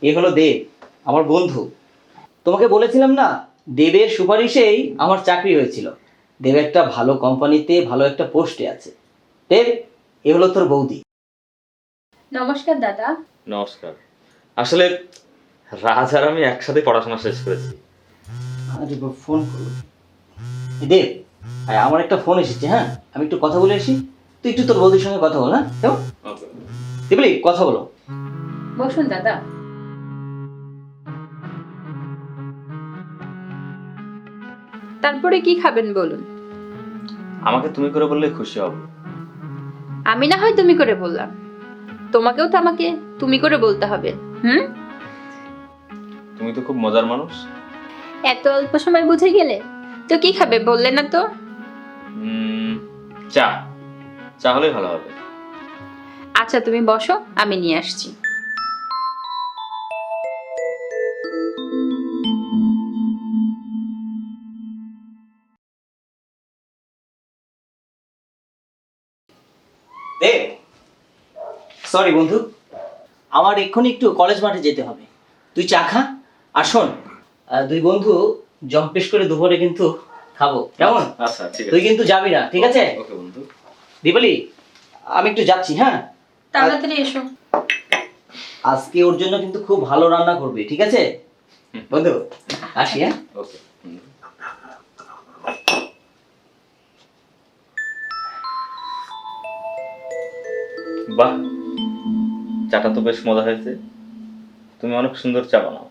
এ হলো দেব, আমার বন্ধু। তোমাকে বলেছিলাম না, দেবের সুপারিশেই আমার চাকরি হয়েছিল। দেব একটা ভালো কোম্পানিতে ভালো একটা পোস্টে আছে। দেব, এ হলো তোর বৌদি। নমস্কার দাদা। নমস্কার। আসলে রাজ আর আমি একসাথে পড়াশোনা শেষ করেছি। আরে ফোন করলো। দেব, আমার একটা ফোন এসেছে, হ্যাঁ আমি একটু কথা বলে আসি। তুই একটু তোর বৌদির সঙ্গে কথা বল, হ্যাঁ কেমন? দেবলি, কথা বলো। বসুন দাদা। তারপরে কি খাবেন বলুন? আমাকে তুমি করে বললে খুশি হব। আমি না হয় তুমি করে বললাম, তোমাকেও তো আমাকে তুমি করে বলতে হবে। তুমি তো খুব মজার মানুষ। এত অল্প সময় বুঝে গেলে। তো কি খাবে বললে না তো? চা। চা হলেই ভালো হবে। আচ্ছা তুমি বসো, আমি নিয়ে আসছি। দেব, সরি বন্ধু, আমার এক্ষুনি একটু কলেজ মাঠে যেতে হবে। তুই চা খা। আর শোন, দুই বন্ধু জম্পেশ করে দুপুরে কিন্তু খাবো, কেমন? আচ্ছা ঠিক আছে। তুই কিন্তু যাবি না, ঠিক আছে? ওকে বন্ধু। দীপালি, আমি একটু যাচ্ছি, হ্যাঁ? তাড়াতাড়ি এসো। আজকে ওর জন্য কিন্তু খুব ভালো রান্না করবে, ঠিক আছে বন্ধু? আসি, হ্যাঁ? ওকে। বাহ, চাটা তো বেশ মজা হয়েছে। তুমি অনেক সুন্দর চা বানাও।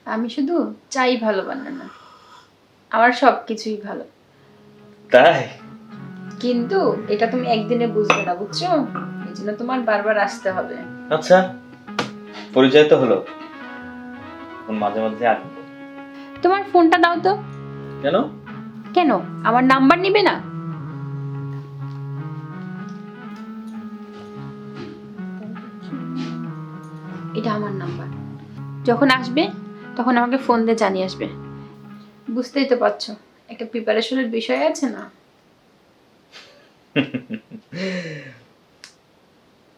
আমি শুধু চাই ভালো বানানো না, আমার সব কিছুই ভালো। তাই? কিন্তু এটা তুমি একদিনে বুঝবে না, বুঝছো? এই জন্য তোমার বারবার আসতে হবে। আচ্ছা, পরিচয় তো হলো, এখন মাঝে মাঝে আসবো। তোমার ফোনটা দাও তো। কেন? কেন, আমার নাম্বার নিবে না? এটা আমার নাম্বার। যখন আসবে তখন আমাকে ফোন দিয়ে জানিয়ে আসবে। বুঝতেই তো পারছো, একটা প্রিপারেশনের বিষয় আছে না?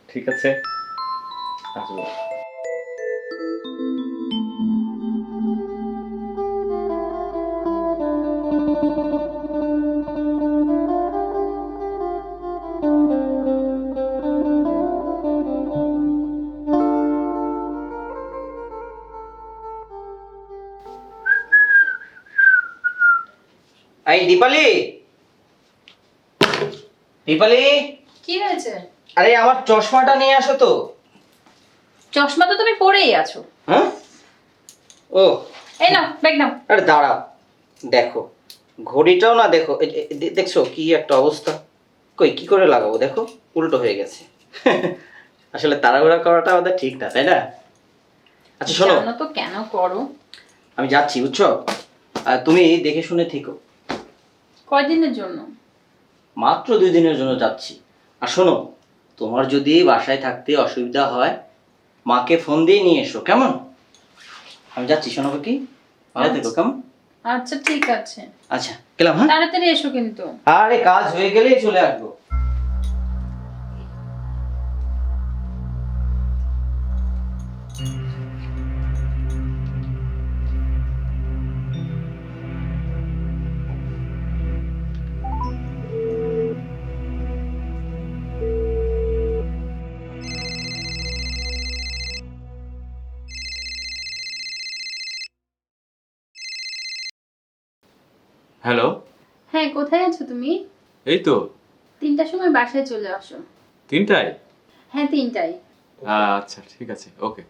ঠিক আছে, আসবো। এই দীপালি, দীপালি, কি হয়েছে? আরে আমার চশমাটা নিয়ে আসো তো। চশমা তো তুমি পরেই আছো। হ্যাঁ? ও, এই নাও, ব্যাগ নাও। আরে দাঁড়াও, দেখো ঘড়িটাও না, দেখো দেখছো কি একটা অবস্থা। কই কি করে লাগাবো, দেখো উল্টো হয়ে গেছে। আসলে তাড়াহুড়া করাটা আমাদের ঠিক না, তাই না? আচ্ছা শোনো, জানো তো কেন করো? আমি যাচ্ছি, বুঝছো? আর তুমি দেখে শুনে থেকো। কয়দিনের জন্য? মাত্র 2 দিনের জন্য যাচ্ছি। আর শোনো, তোমার যদি বাসায় থাকতে অসুবিধা হয়, মাকে ফোন দিয়ে নিয়ে এসো, কেমন? আমি যাচ্ছি, শোনো কি, ভালো থেকো, কেমন? আচ্ছা ঠিক আছে। আচ্ছা গেলাম, হ্যাঁ? তাড়াতাড়ি এসো কিন্তু। আরে কাজ হয়ে গেলেই চলে আসবো। হ্যালো। হ্যাঁ, কোথায় আছো তুমি? এই তো 3টার সময় বাসায় চলে আসো। 3টায়। হ্যাঁ 3টায়। আচ্ছা ঠিক আছে, ওকে।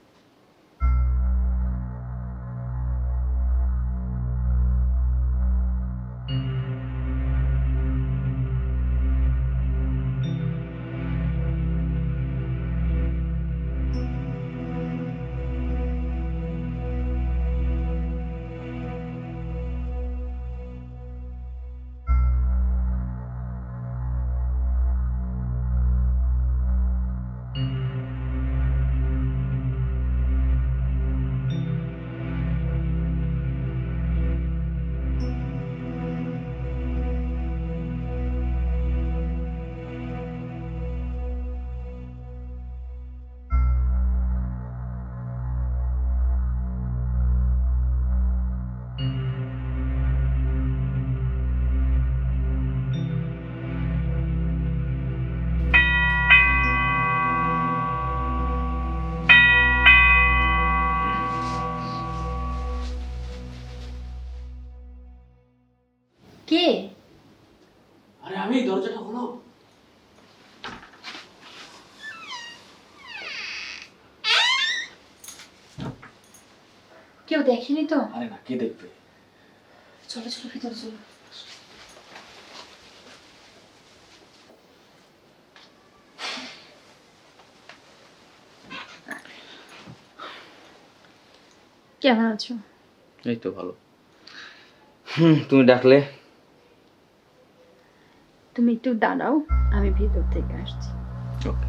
কে? আরে আমি, দরজাটা খোলো। কেউ দেখেনি তো? আরে না, কে দেখবে? চলো চলো ভিতরে চলো। কেমন আছো? এই তো ভালো। তুমি ডাকলে? তুমি একটু দাঁড়াও, আমি ভিতর থেকে আসছি। ওকে।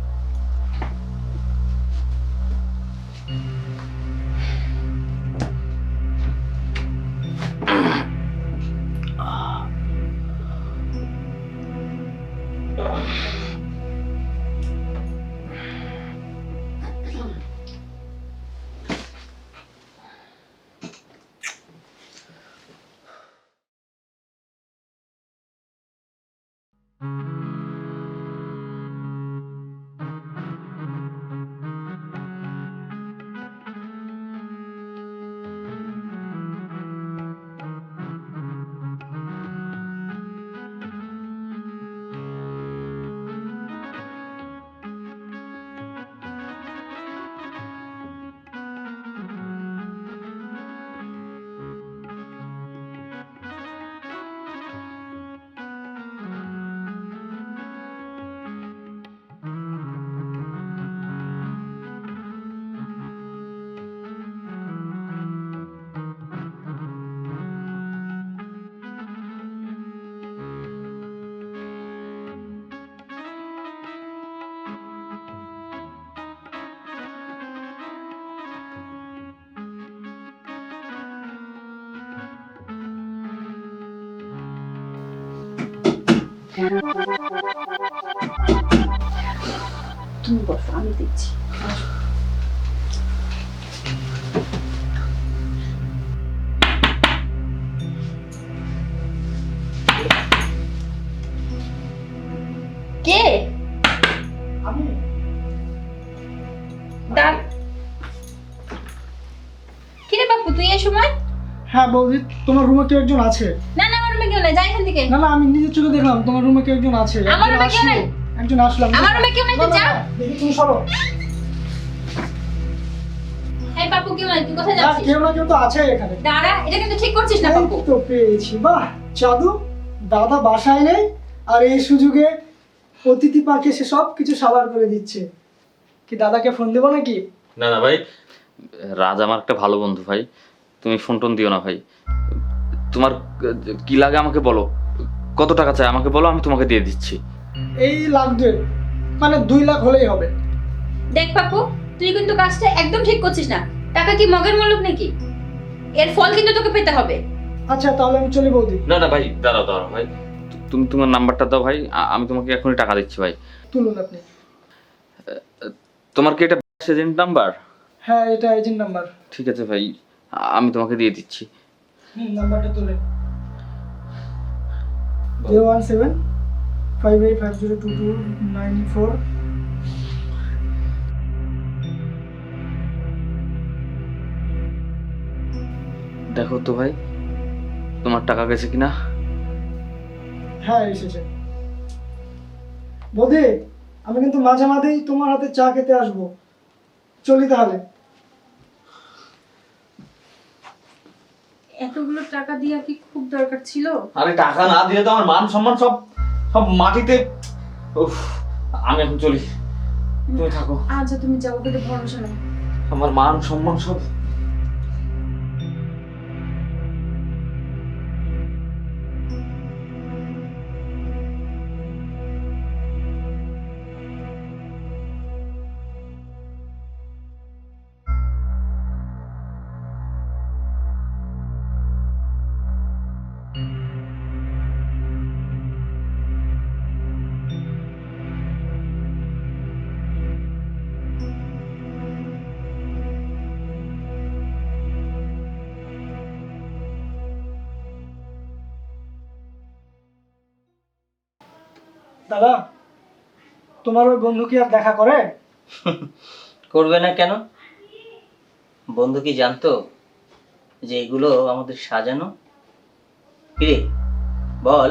তুমি বসো, আমি দেখছি। কে? আমি দাঁড়। কিরে বাপু, তুই এই সময়? হ্যাঁ বৌদি, তোমার রুমে কেউ একজন আছে। না না, আমার রুমে কেউ নাই, যাই এখান থেকে। না না, আমি নিজের চোখে দেখলাম তোমার রুমে কেউ একজন আছে। আমার একজন রুমে কেউ আসলো, নাই। একজন আসলো। আমার রুমে কেউ নাই, তুই যা। দেখি তুমি সরো। এই বাপু, কেউ নাই, তুই কোথায় না, যাচ্ছিস? কেউ না কেউ তো আছে এখানে। দাঁড়া, এটা কিন্তু ঠিক করছিস না এই বাপু। তো পেয়েছি, বাহ জাদু। দাদা বাসায় নেই আর এই সুযোগে অতিথি পাখি এসে সব কিছু সাবার করে দিচ্ছে। কি দাদাকে ফোন দেবো নাকি? না না ভাই, রাজ আমার একটা ভালো বন্ধু ভাই, তুমি ফোন টোন দিও না ভাই। তোমার কি লাগে আমাকে বলো, কত টাকা চাই আমাকে বলো, আমি তোমাকে দিয়ে দিচ্ছি। এই লাখ 2, মানে 2 লাখ হলেই হবে। দেখ বাপু, তুই কিন্তু কাজটা একদম ঠিক করছিস না। টাকা কি মগের মুলুক নাকি? এর ফল কিন্তু তোকে পেতে হবে। আচ্ছা তাহলে আমি চলি বৌদি। না না ভাই, দাঁড়াও দাঁড়াও ভাই, তুমি তোমার নাম্বারটা দাও ভাই, আমি তোমাকে এখনই টাকা দিচ্ছি ভাই। তুলুন আপনি। তোমার কি এটা এজেন্ট নাম্বার? হ্যাঁ, এটা এজেন্ট নাম্বার। ঠিক আছে ভাই, আমি তোমাকে দিয়ে দিচ্ছি। নাম্বারটা তুলে 017 58502294। দেখো তো ভাই, তোমার টাকা গেছে কিনা। হ্যাঁ এসেছে। বৌদি, আমি কিন্তু মাঝে মাঝেই তোমার হাতে চা খেতে আসবো। চলি তাহলে। এতগুলো টাকা দিয়া কি খুব দরকার ছিল? আরে টাকা না দিলে তো আমার মান সম্মান সব সব মাটিতে। উফ, আমি এখন চলি, তুমি থাকো। আচ্ছা তুমি যাও, কিন্তু ভরসা নেই। আমার মান সম্মান সব। দাদা, তোমার ওই বন্ধু কি আর দেখা করে? করবে না কেন? বন্ধু কি জানতো যে এগুলো আমাদের সাজানো? কিরে, বল।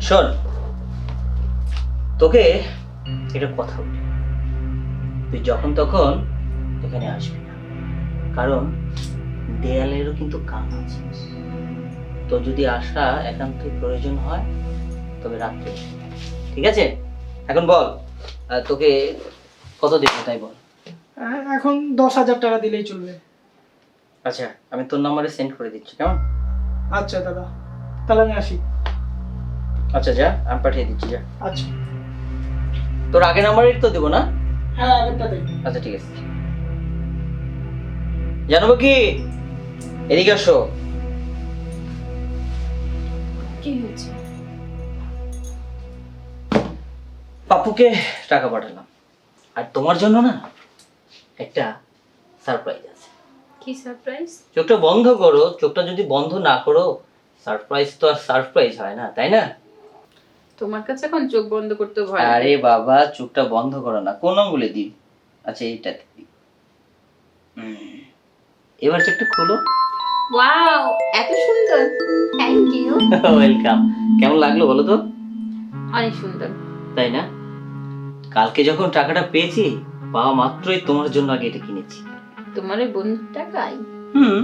শোন, তোকে এটা কথা বলি, তুই যখন তখন এখানে আসবি না, কারণ দেয়ালেরও কিন্তু কান আছে। তো যদি আসা একান্তই প্রয়োজন হয় তবে রাত্রে আসবি। ঠিক আছে? এখন বল, তোকে কত দেবো তাই বল। এখন 10,000 টাকা দিলেই চলবে। আচ্ছা, আমি তোর নাম্বারে সেন্ড করে দিচ্ছি, কেমন? আচ্ছা দাদা, তাহলে আমি আসি। আচ্ছা যা, আমি পাঠিয়ে দিচ্ছি, যা। আচ্ছা। তোর আগের নাম্বারে তো দেবো না? হ্যাঁ, আগেরটাতেই। আচ্ছা ঠিক আছে। জানবো কি, এদিকে আসো। কি হয়েছে? পাপ্পুকে টাকা পাঠালাম, আর তোমার জন্য না একটা সারপ্রাইজ আছে। কি সারপ্রাইজ? চোখটা বন্ধ করো, চোখটা যদি বন্ধ না করো সারপ্রাইজ তো আর সারপ্রাইজ হয় না, তাই না? তোমার কাছে এখন চোখ বন্ধ করতে ভয় লাগে। আরে বাবা, চোখটা বন্ধ করো না, কোন আঙ্গুলে দিই? আচ্ছা এইটা দিই। এবার চোখটা খুলো। ওয়াও, এত সুন্দর! Thank you. ওয়েলকাম। কেমন লাগলো বলো তো? অনেক সুন্দর। তাই না? কালকে যখন টাকাটা পেয়েছি, পাওয়া মাত্রই তোমার জন্য আগে এটা কিনেছি। তোমার ওই বন্ধুর টাকাই? হুম,